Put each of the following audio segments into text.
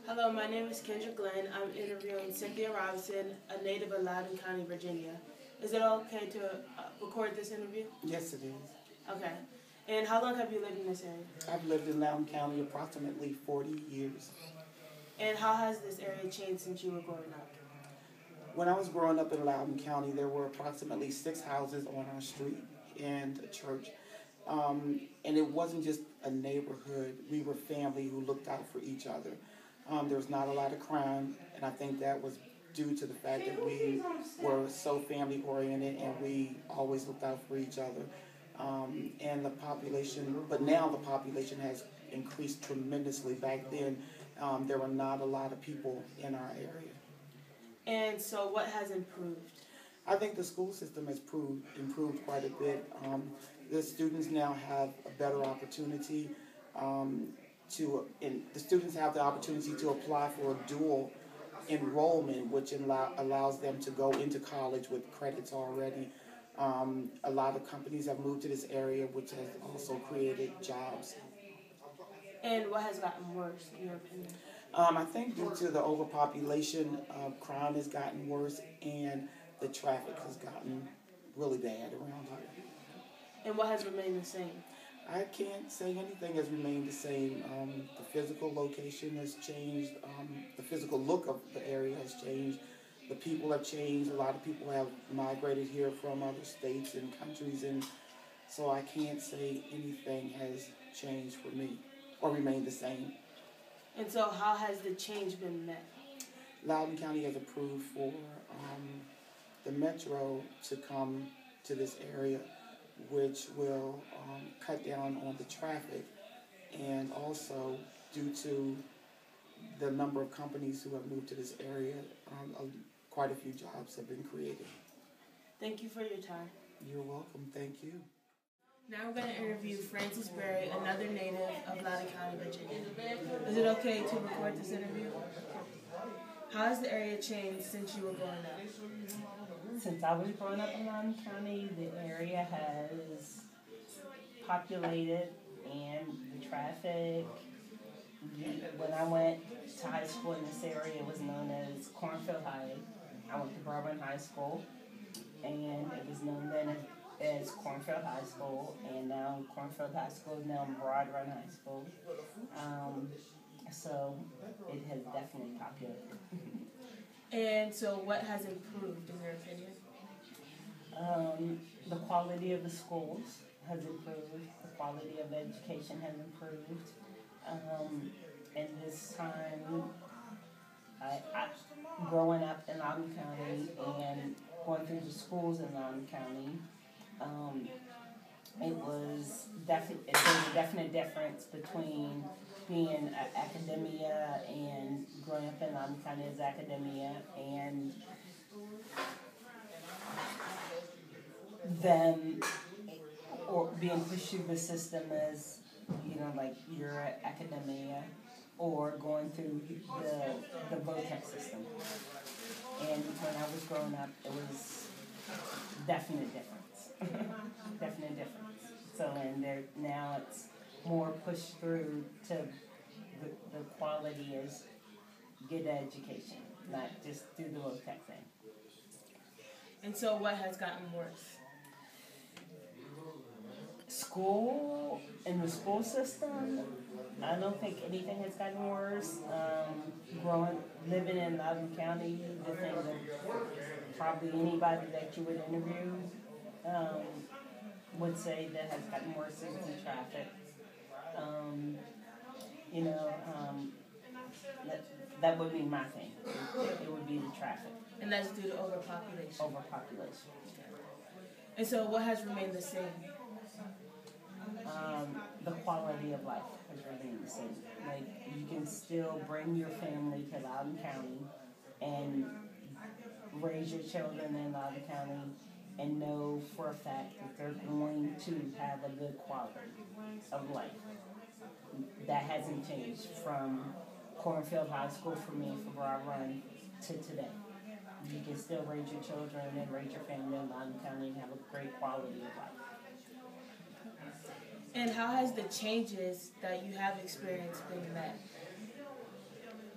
Hello, my name is Kendra Glenn. I'm interviewing Cynthia Robinson, a native of Loudoun County, Virginia. Is it okay to record this interview? Yes, it is. Okay. And how long have you lived in this area? I've lived in Loudoun County approximately 40 years. And how has this area changed since you were growing up? When I was growing up in Loudoun County, there were approximately 6 houses on our street and a church. And it wasn't just a neighborhood. We were family who looked out for each other. There was not a lot of crime, and I think that was due to the fact that we were so family oriented and we always looked out for each other. And the population, but now the population has increased tremendously. Back then, there were not a lot of people in our area. And so what has improved? I think the school system has improved quite a bit. The students now have a better opportunity the students have the opportunity to apply for a dual enrollment, which allows them to go into college with credits already. A lot of companies have moved to this area, which has also created jobs. And what has gotten worse, in your opinion? I think due to the overpopulation, crime has gotten worse, and the traffic has gotten really bad around here. And what has remained the same? I can't say anything has remained the same. The physical location has changed. The physical look of the area has changed. The people have changed. A lot of people have migrated here from other states and countries, and so I can't say anything has changed for me or remained the same. And so how has the change been met? Loudoun County has approved for the metro to come to this area, which will cut down on the traffic, and also due to the number of companies who have moved to this area, quite a few jobs have been created. Thank you for your time. You're welcome. Thank you. Now we're going to interview Frances Berry, another native of Loudoun County, Virginia. Is it okay to record this interview? How has the area changed since you were growing up? Since I was growing up in Loudoun County, the area has populated, and the traffic. When I went to high school in this area, it was known as Cornfield High. I went to Bourbon High School, and it was known then as Cornfield High School, and now Cornfield High School is now Broad Run High School. So it has definitely populated. And so what has improved in your opinion? The quality of the schools has improved. The quality of education has improved. And this time, I growing up in Loudoun County and going through the schools in Loudoun County, there's a definite difference between being academia and growing up in Loudoun County as academia, and them or being pushed through the system as, like your academia, or going through the VOTEC system. And when I was growing up, it was definite difference. Definite difference. So, and now it's more pushed through to the quality is get education, not just do the VOTEC thing. And so what has gotten worse? School, in the school system, I don't think anything has gotten worse. Living in Loudoun County, the thing that probably anybody that you would interview would say that has gotten worse is the traffic. That would be my thing. It would be the traffic. And that's due to overpopulation? Overpopulation. And so what has remained the same? The quality of life has remained the same. Like, you can still bring your family to Loudoun County and raise your children in Loudoun County and know for a fact that they're going to have a good quality of life. That hasn't changed from Cornfield High School for me, for Broad Run, to today. You can still raise your children and raise your family in Loudoun County and have a great quality of life. And how has the changes that you have experienced been met?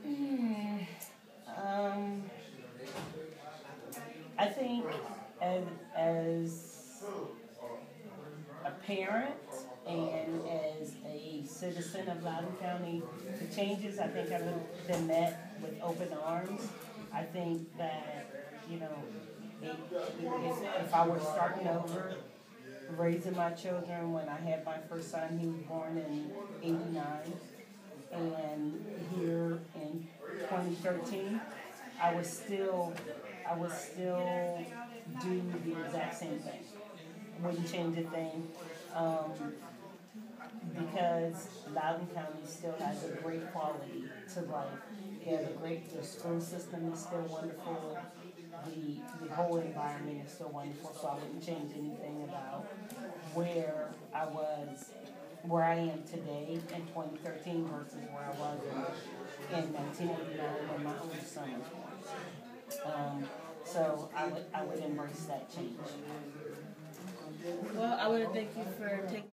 Um, I think as a parent and as a citizen of Loudoun County, the changes I think have been met with open arms. I think that, you know, if I were starting over, raising my children when I had my first son, he was born in '89, and here in 2013, I would still do the exact same thing. Wouldn't change a thing, because Loudoun County still has a great quality to life. The school system is still wonderful. The whole environment is still wonderful, so I wouldn't change anything about where I am today in 2013 versus where I was in 1989 when my oldest son was born. So I would embrace that change. Well, I want to thank you for taking